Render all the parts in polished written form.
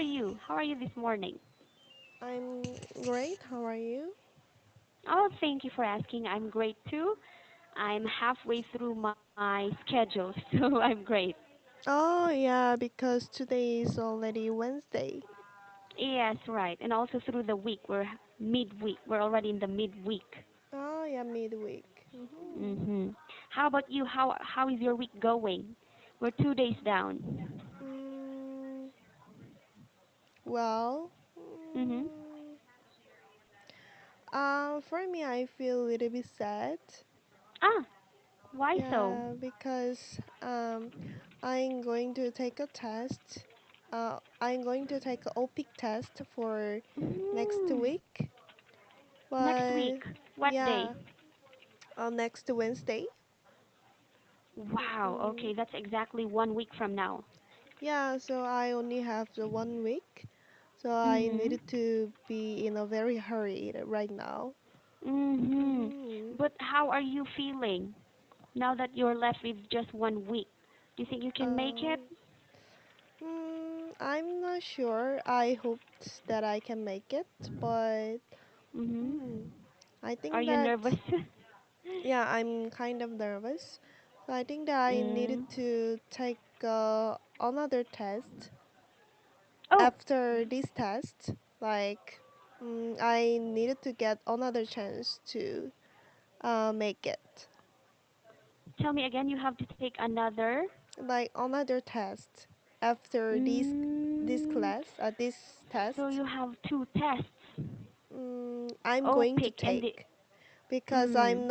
you? How are you this morning? I'm great. How are you? Oh, thank you for asking. I'm great too. I'm halfway through my schedule, so I'm great. Oh, yeah, because today is already Wednesday. Yes, right. And also through the week. We're midweek. We're already in the midweek. Oh, yeah, midweek. Mhm. How about you? How is your week going? We're 2 days down. Mm, well, Mhm. for me, I feel a little bit sad. Ah, why so? Yeah, because I'm going to take a test. I'm going to take a OPIC test for next Mm. week. Next But week. What day? yeah, next Wednesday. Wow. Mm-mm. Okay, that's exactly 1 week from now. Yeah, so I only have the 1 week, so I Mhm. needed to be in a very hurry right now. Mhm. Mm. But how are you feeling now that you're left with just 1 week? Do you think you can make it? Um, I'm not sure. I hoped that I can make it, but Mhm. mm, I Are think you that nervous? yeah, I'm kind of nervous. So I think that I needed mm. to take another test Oh, after this test. Like, I needed to get another chance to make it. tell me again. You have to take another. Like another test after this Mm. class, this So test. you have two tests. I'm Oh, going to pick and the. take because Mm.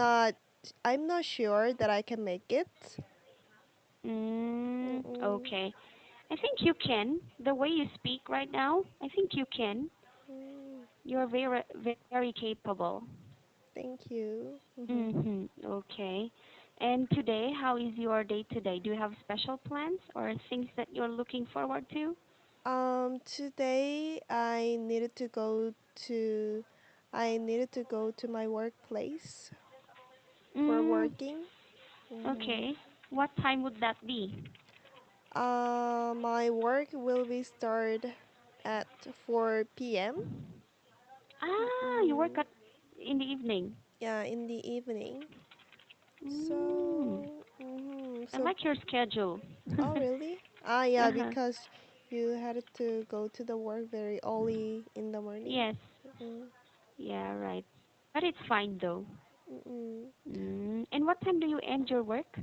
I'm not sure that I can make it. Mm-mm, Okay. I think you can. The way you speak right now, I think you can. mm, You're very capable. thank you. Okay. And today, how is your day today? Do you have special plans or things that you're looking forward to? Today to I needed to go to my workplace for Mm, working. Mm-hmm. okay. What time would that be? My work will be start at 4 p.m. Ah, you work Mm-mm. at in the evening. Yeah, in the evening. Mm, So, I so, like your schedule. oh really? Ah, yeah, Uh-huh. because you had to go to the work very early in the morning. Yes. Mm-mm. Yeah, right. But it's fine though. Mm-mm. And what time do you end your work?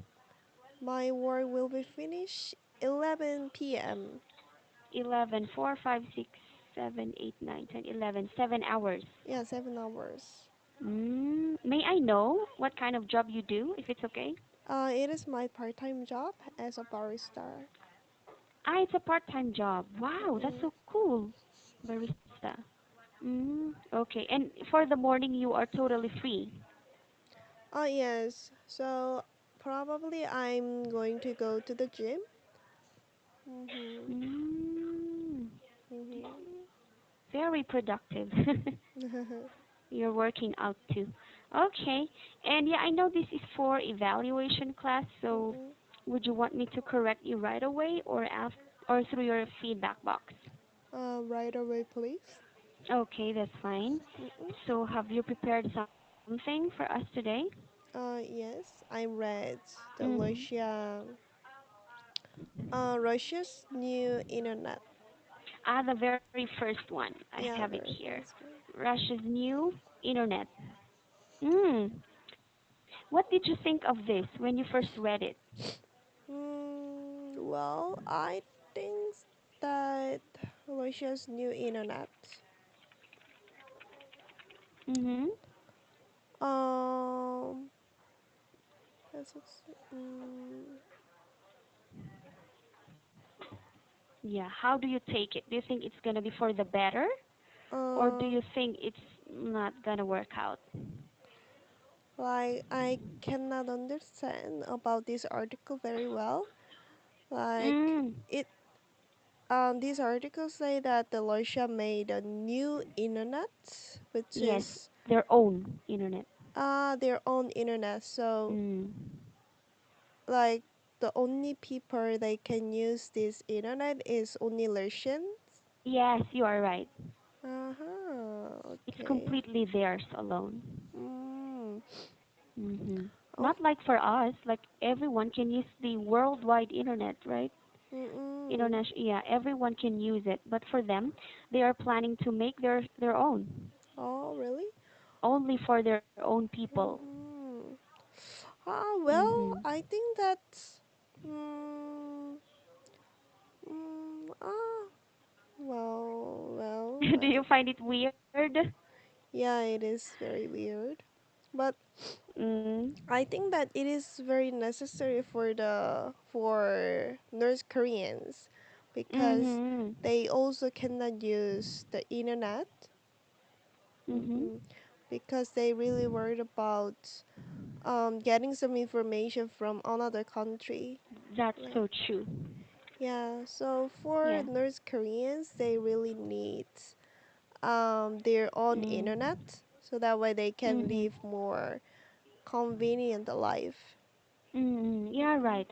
My work will be finished 11 p.m. 11, 4, 5, 6, 7, 8, 9, 10, 11, 7 hours. Yeah, 7 hours. May I know what kind of job you do, if it's okay? It is my part-time job as a barista. Ah, it's a part-time job. Wow, that's Mm-mm. so cool. Barista. Okay. And for the morning, you are totally free. Oh yes. So probably I'm going to go to the gym. Mhm. Mm, Mhm. very productive. Mhm. You're working out too. Okay. And yeah, I know this is for evaluation class, so would you want me to correct you right away or through your feedback box? Right away, please. Okay, that's fine. Mm-mm. So have you prepared something for us today? Yes, I read the Mm. Russia's new internet. Ah, the very first one. I have it Yeah, here. very first one. Russia's new internet. Mm. What did you think of this when you first read it? Well, I think that Russia's new internet. Mm-hmm. Um, that's what's- mm, Yeah, how do you take it? Do you think it's gonna be for the better, or do um, you think it's not gonna work out? like I cannot understand about this article very well. Like Mm. it, these articles say that the Russia made a new internet, which Yes, is their own internet. their own internet. So Mm. like the only people they can use this internet is only Russians. Yes, you are right. Uh-huh. It's Okay. completely theirs alone. Mm. Oh. Not like for us, like everyone can use the worldwide internet, right? Mm-mm. International, yeah, everyone can use it. But for them, they are planning to make their own, Oh, really? only for their own people. Mm-mm. Ah, Mhm. well, I think that's. Mm, ah, well, Do you find it weird? yeah, it is very weird. But Mm. I think that it is very necessary for the for North Koreans because Mhm. they also cannot use the internet. Mhm. Mm-mm. Because they really worried about getting some information from another country. That's Like, so true. yeah, so for Yeah. North Koreans, they really need their own Mm. internet so that way they can Mhm. live more convenient life. Yeah, Mm-mm. right.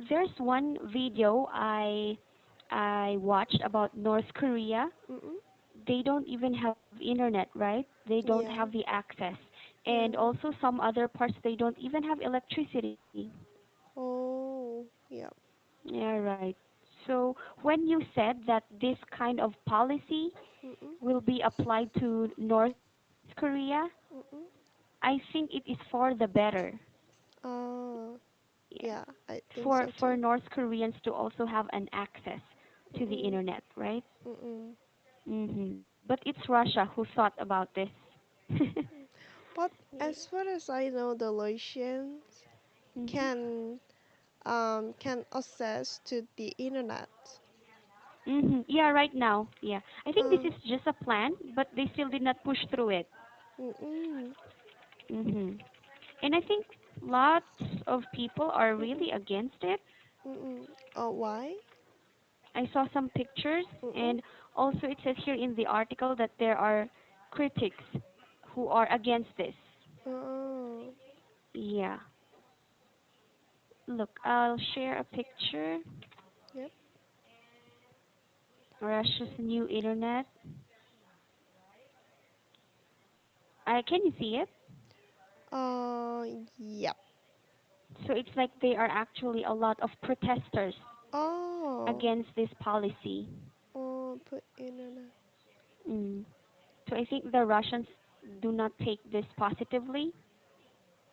There's one video I watched about North Korea. Mm-mm. They don't even have internet, right? They don't have Yeah, the access. And yeah. also some other parts they don't even have electricity. Oh, yeah. Yeah, right. So when you said that this kind of policy Mm-mm. will be applied to North Korea, Mm-mm. I think it is for the better. Uh, Yeah. yeah, I think For so for too. North Koreans to also have an access to the Mm-mm. internet, right? Mm-mm. But it's Russia who thought about this. But as far as I know, the Russians hmm can access to the internet. Yeah, right now. Yeah. I think this Uh, is just a plan, but they still did not push through it. mm-mm. hmm And I think lots of people are Mm-mm. really against it. Mm-mm. Oh, why? I saw some pictures, Mm-mm. and also it says here in the article that there are critics who are against this. Oh, Yeah. Look, I'll share a picture. yep. Russia's new internet. Can you see it? Uh, yep. So it's like there are actually a lot of protesters Oh, against this policy. oh, put internet. Mm. So I think the Russians do not take this positively.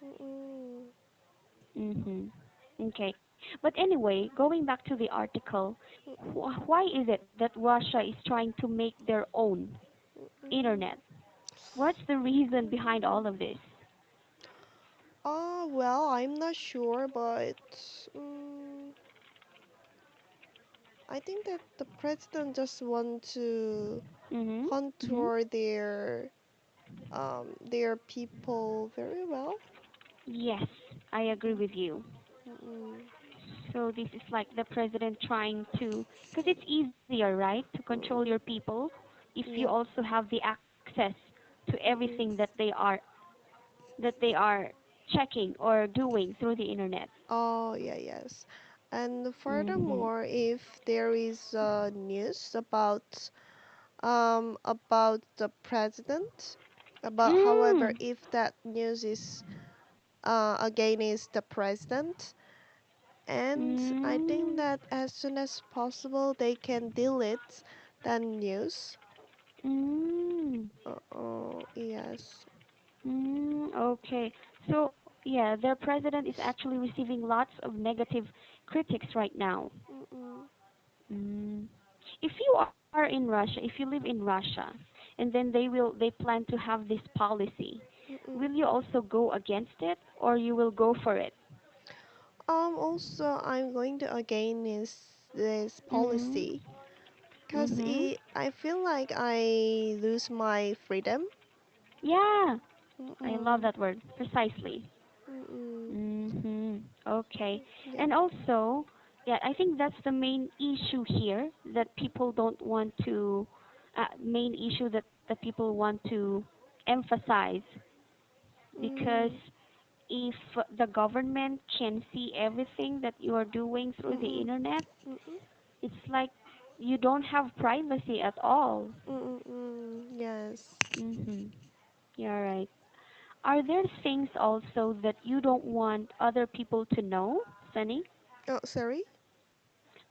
Mm-mm. hmm Okay. But anyway, going back to the article, Mm-mm. why is it that Russia is trying to make their own Mm-mm. internet? What's the reason behind all of this? Well, I'm not sure, but mm, I think that the president just want to Mhm. Mhm. contour their people very well. Yes, I agree Mm-mm. with you. Mm-mm. So this is like the president trying to, because it's easier, right, to control your Mm-mm. people if you Yep. also have the access to everything Mm-mm. that they are checking or doing through the internet. Oh, yeah, yes. And Mhm. furthermore, if there is news about the president, about however, Mm. if that news is against the president, and I think Mm. that as soon as possible they can delete that news. Mm. Yes. Okay. So, yeah, their president is actually receiving lots of negative critics right now. Mm-mm. Mm. If you are in Russia, if you live in Russia, and then they plan to have this policy, will Mm-mm. you also go against it or you will go for it? Also, I'm going to against this Mm. policy because Mhm. I feel like I lose my freedom. Yeah, I love Mm-mm. that word precisely. Mm-mm. Okay. Yep. And also, yeah, I think that's the main issue here that people don't want to, main issue that the people want to emphasize because Mm. if the government can see everything that you are doing through the Mm-mm. internet, Mm-mm. it's like You don't have privacy at all. Yes. Mhm. Yeah, right. Are there things also that you don't want other people to know, Sunny? Oh, sorry.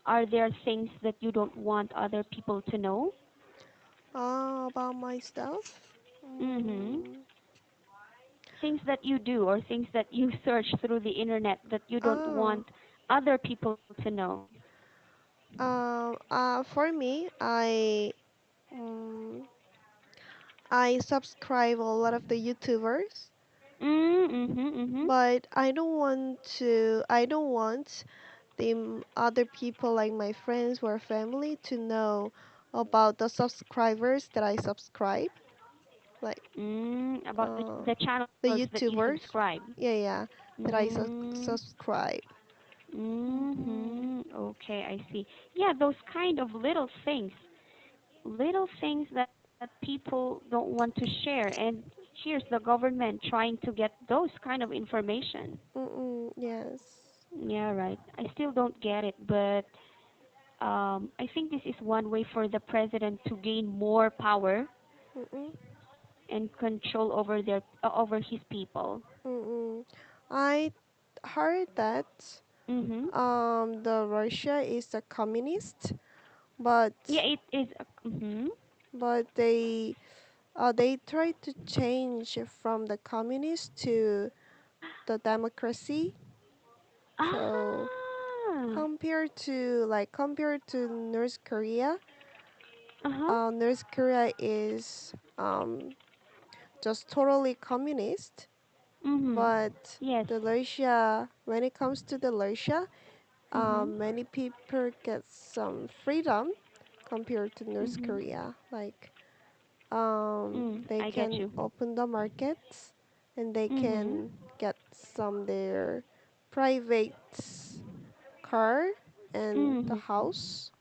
Are there things that you don't want other people to know? About myself. Mhm. Mm, Things that you do or things that you search through the internet that you don't oh. want other people to know. For me, mm, I subscribe a lot of the YouTubers, Mhm. Mhm. but I don't want the other people like my friends or family to know about the subscribers that I subscribe, like About uh, the channels the that you YouTubers. subscribe. Yeah, yeah, that I Mm. subscribe. Mm-hmm. Okay, I see. Yeah, those kind of little things that people don't want to share, and here's the government trying to get those kind of information. Yes. Yeah, right. I still don't get it, but I think this is one way for the president to gain more power Mm-mm. and control over over his people. Mm-mm. I heard that Mhm. the Russia is a communist, Yeah, but it is. Mhm. but they try to change from the communist to the democracy. So Ah. compared to North Korea, Uh huh. North Korea is just totally communist. Mhm. But Yes. the Russia, when it comes to the Russia, Mhm. many people get some freedom compared to North Mhm. Korea. Like they I get can you. open the markets and they Mhm. can get some their private car and the Mhm. house.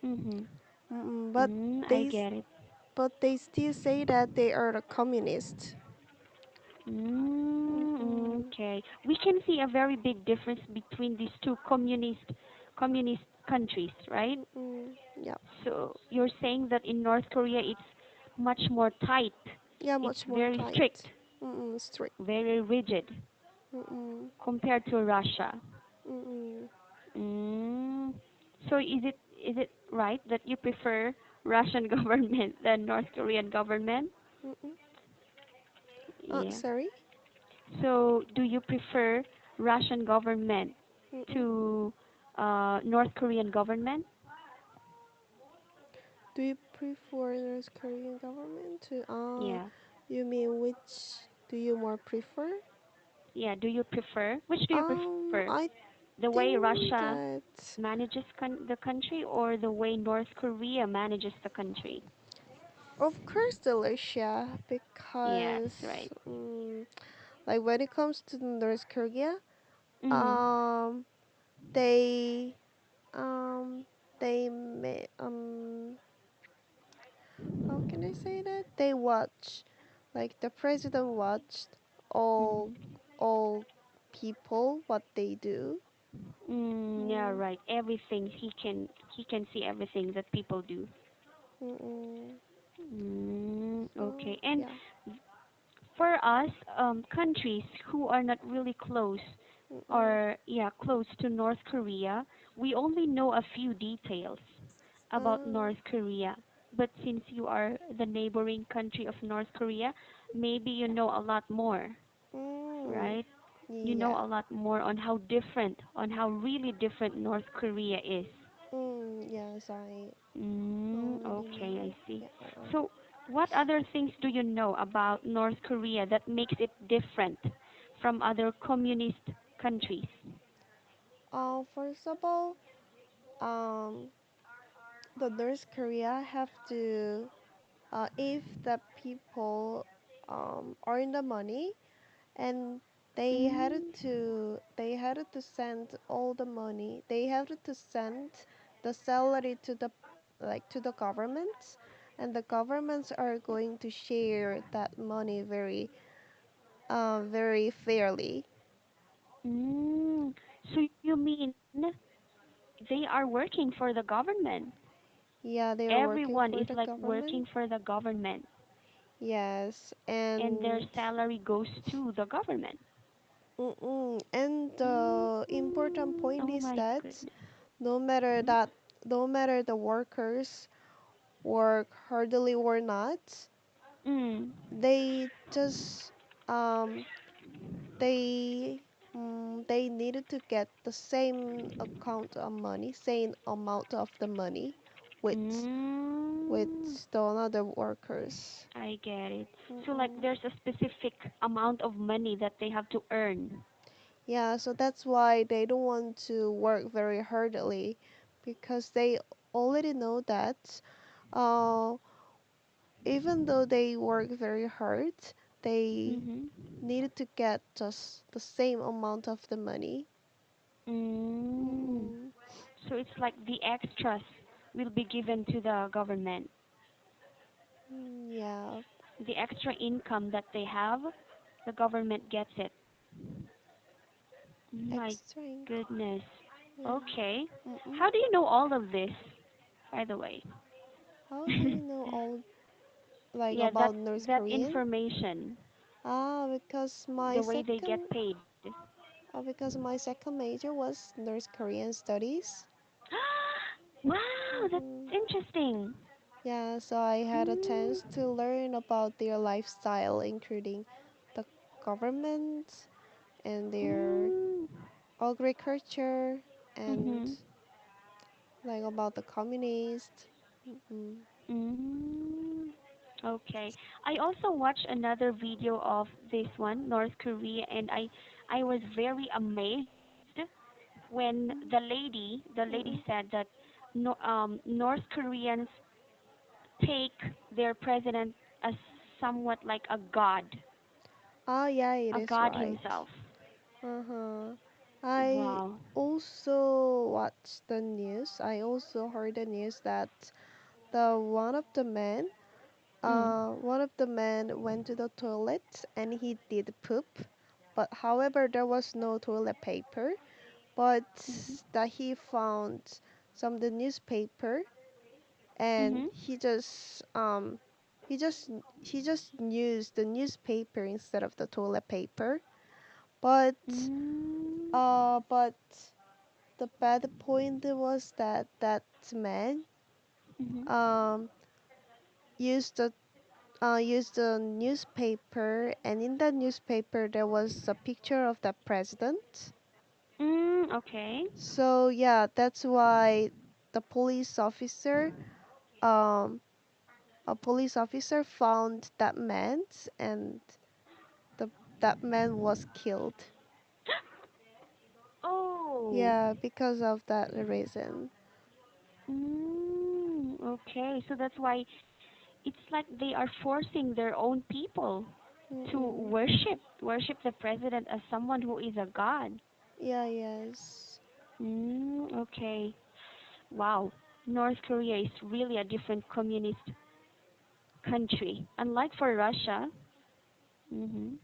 Mhm. But I they get it. still say that they are the communist. Mm-mm, Okay. We can see a very big difference between these two communist countries, right? mm-mm, yeah, So you're saying that in North Korea it's much more tight. yeah, It's much more very strict, tight. Strict. very rigid Mm-mm, compared to Russia. mm-mm, Mm. So is it right that you prefer Russian government than North Korean government? mm-mm. Yeah. Sorry. So do you prefer Russian government Mm-mm. to North Korean government? Do you prefer North Korean government to Yeah. you mean which do you more prefer? Yeah. Do you prefer? Which do you prefer? I The way think Russia that manages the country or the way North Korea manages the country? of course the Russia Yes, because right. like when it comes to North Korea, Mhm. um they um they may how can I say that? They watch like the president watched all Mhm. all people what they do. Yeah, Mm, right. Everything he can see everything that people do. mm-mm. Okay. So And yeah. for us, countries who are not really close Mm-mm. or yeah, close to North Korea, we only know a few details about Uh, North Korea. But since you are the neighboring country of North Korea, maybe you know a lot more, mm, right? You know yeah. a lot more on how really different North Korea is. Yes, I already Okay, know. I see. Yeah. So, what other things do you know about North Korea that makes it different from other communist countries? First of all, um, the North Korea have to if the people earn the money and Mm, they had to send all the money they have to send the salary to the like to the governments and the governments are going to share that money very fairly. so you mean they are working for the government. Yeah, they are working Everyone for is the like government. working for the government, Yes, and their and salary goes to the government. and the important point Oh is my that goodness. no matter Mhm. that no matter the workers work hardly or not, Mm. they just um they they needed to get the same account of money, same amount of the money with Mm. the other workers. I get it. So like Mm-mm. there's a specific amount of money that they have to earn. Yeah, so that's why they don't want to work very hardly because they already know that uh, even though they work very hard, they Mhm. needed to get just the same amount of the money. Mm. Mm-mm. So it's like the extras will be given to the government. Yeah, The extra income that they have, the government gets it. My extra income. goodness. Yeah. Okay. Mm-mm. How do you know all of this, by the way? How do you know all like Yeah, about North that Korean? information, Because the way they get paid. because my second major was North Korean studies. Wow, that's Mm-hmm. interesting. Yeah, so I had a chance to Mm. learn about their lifestyle, including the government and their Mm. agriculture and Mhm. like about the communists. Mm-mm. Mm. Okay. I also watched another video of this one, North Korea, and I was very amazed when the lady said Mm-mm. that no, North Koreans take their president as somewhat like Ah, yeah, it a is god right. himself. Uh-huh. I Wow. also watched the news. I also heard the news that the Mm. one of the men went to the toilet and he did poop. But however, there was no toilet paper. But Mhm. that he found some the newspaper and Mhm. he just used the newspaper instead of the toilet paper. But Mm. but the bad point was that that man Mhm. um used the used the newspaper, and in that newspaper there was a picture of the president. Mm. Okay. So yeah, that's why the um a police officer found that man, and the that man was killed. Oh. Yeah, because of that reason. Mm. Okay. So that's why it's like they are forcing their own people to Mm-mm. worship the president as someone who is a god. Yeah, yes. Okay. Wow. North Korea is really a different communist country. Unlike for Russia, hmm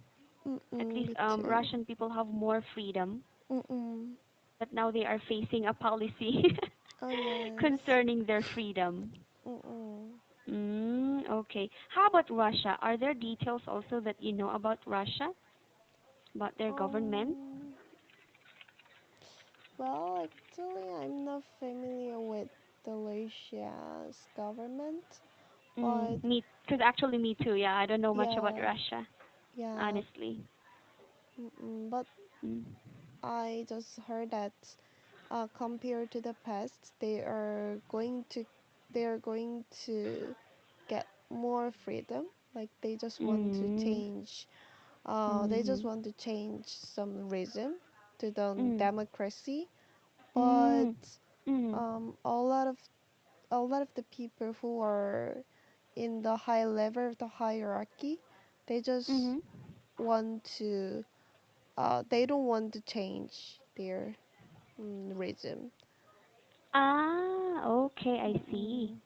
at Mm-mm, least me too. Russian people have more freedom, Mm-mm. but now they are facing a policy Oh, yes. concerning their freedom. Mm-mm. Okay. How about Russia? Are there details also that you know about Russia, about their government? Um, well, actually, I'm not familiar with the Russia's government, but Me, because actually me too. Yeah, I don't know much about yeah, Russia, yeah, honestly. but Mm. I just heard that compared to the past, they are going to get more freedom. Like Mm. they just Mhm. want to change some regime to the Mm. democracy. But Mm. Mhm. a lot of the people who are in the high level of the hierarchy, they just Mhm. want to they don't want to change their regime. Okay, I see. Mm-mm.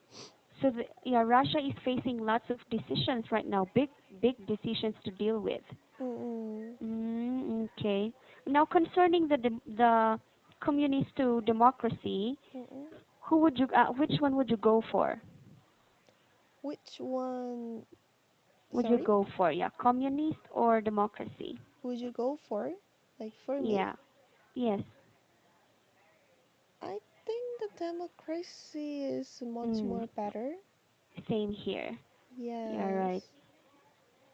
So yeah, Russia is facing lots of decisions right now, big decisions to deal with. Mm-mm. Okay. Now concerning the communist to democracy, Mm-mm. which one would you go for? Which one? Would you Sorry, go for, yeah, communist or democracy? would you go for? Like for me, Yeah. Yes. I think the democracy is much Mm. more better. Same here. Yeah, right. Yes.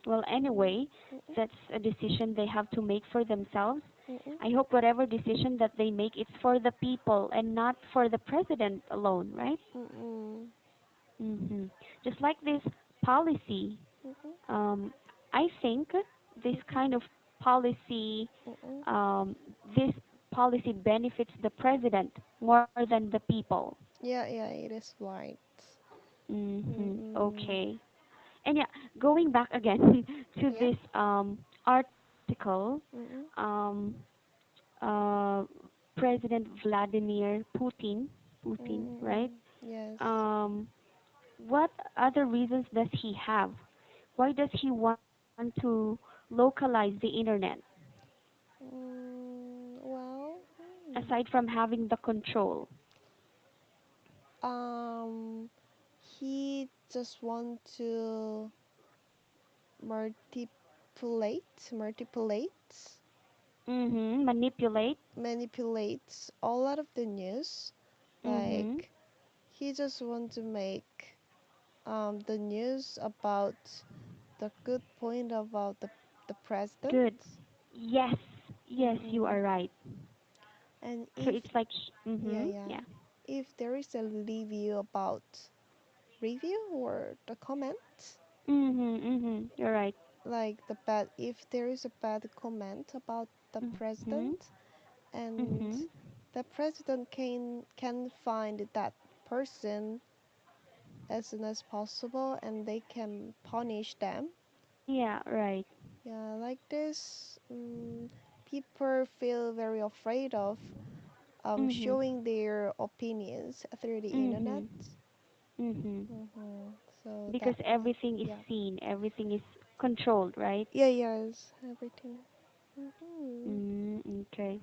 Well, Mm, anyway, mm-mm, that's a decision they have to make for themselves. mm-mm, I hope whatever decision that they make, it's for the people and not for the president alone, right? mm-mm, hmm Just like this policy, mm-mm, um, I think this mm-mm, kind of policy, mm-mm. um, this policy benefits the president more than the people. Yeah, yeah, it is right. Mm-mm, Okay. And yeah, going back again to yeah. this article, Mm-mm, um, uh, President Vladimir Putin, right? mm-mm, yes. Um, what other reasons does he have? Why does he want to localize the internet Well, aside from having the control? um, he just want to manipulate, Manipulate. manipulates a lot of the news. Mm-hmm. Like he just want to make the news about the good point about the president. Good. Yes. Yes, you Mm-mm. are right. And So if it's like, yeah, mm-hmm. yeah, Yeah. if there is a review about review or the comment, You're right. like the bad, if there is a bad comment about the Mm-hmm. president, and Mm-hmm. the president can find that person as soon as possible, and they can punish them. Yeah, right. Yeah, like this, people feel very afraid of Mm-hmm. showing their opinions through the internet. Mm-hmm. Mm-hmm. So Because that one, everything is yeah, seen, everything is controlled, right? yeah, yes, everything. Mm-hmm. Okay.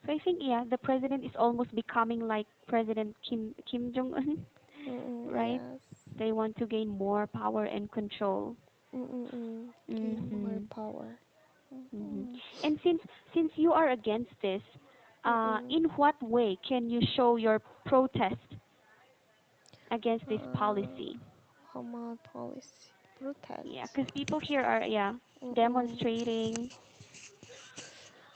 So I think yeah, the president is almost becoming like President Kim Jong Un, Mm-mm, right? yes. They want to gain more power and control. Mm-mm, gain more Mm-hmm. power. Mm-hmm. Mm-hmm. And since you are against this, Mm-mm. in what way can you show your protest against this Uh, policy? Hama policy Yeah, protest. because people here are yeah Mm-mm. demonstrating.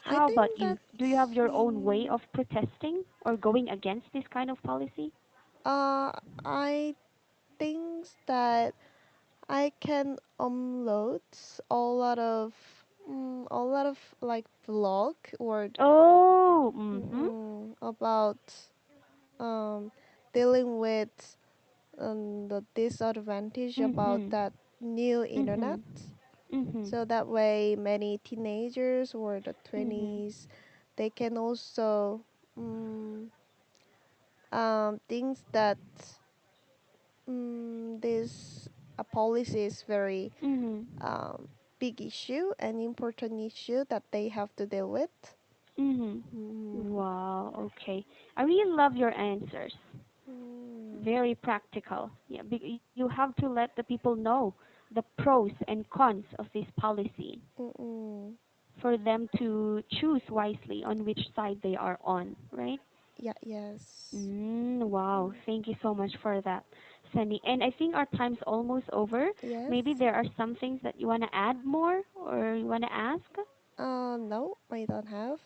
I How about think you? that Do you have your own way mm, of protesting or going against this kind of policy? uh I think that I can upload a lot of like vlog or Oh, mhm, about um dealing with the disadvantage about mhm, that new internet. mhm, mhm, So that way, many teenagers or the mhm, 20s, they can also um, things that this policy is very mhm, um, big issue and important issue that they have to deal with. mhm. Mm, Wow. Okay. I really love your answers. mm, Very practical. Yeah, you have to let the people know the pros and cons of this policy mm. for them to choose wisely on which side they are on, right? Yeah, yes. Wow, Mm, thank you so much for that, Sunny. And I think our time's almost over. yes. Maybe there are some things that you want to add more or you want to ask? No, I don't have.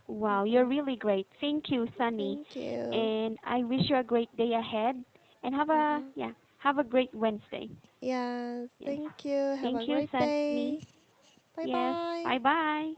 Wow, you're Mm-mm. really great. Thank you, Sunny. Thank you. And I wish you a great day ahead and Mm-mm. have a great Wednesday. Yes, Yes. thank you. Have a Thank you, great Sunny. day. Bye Yes. bye. Bye-bye.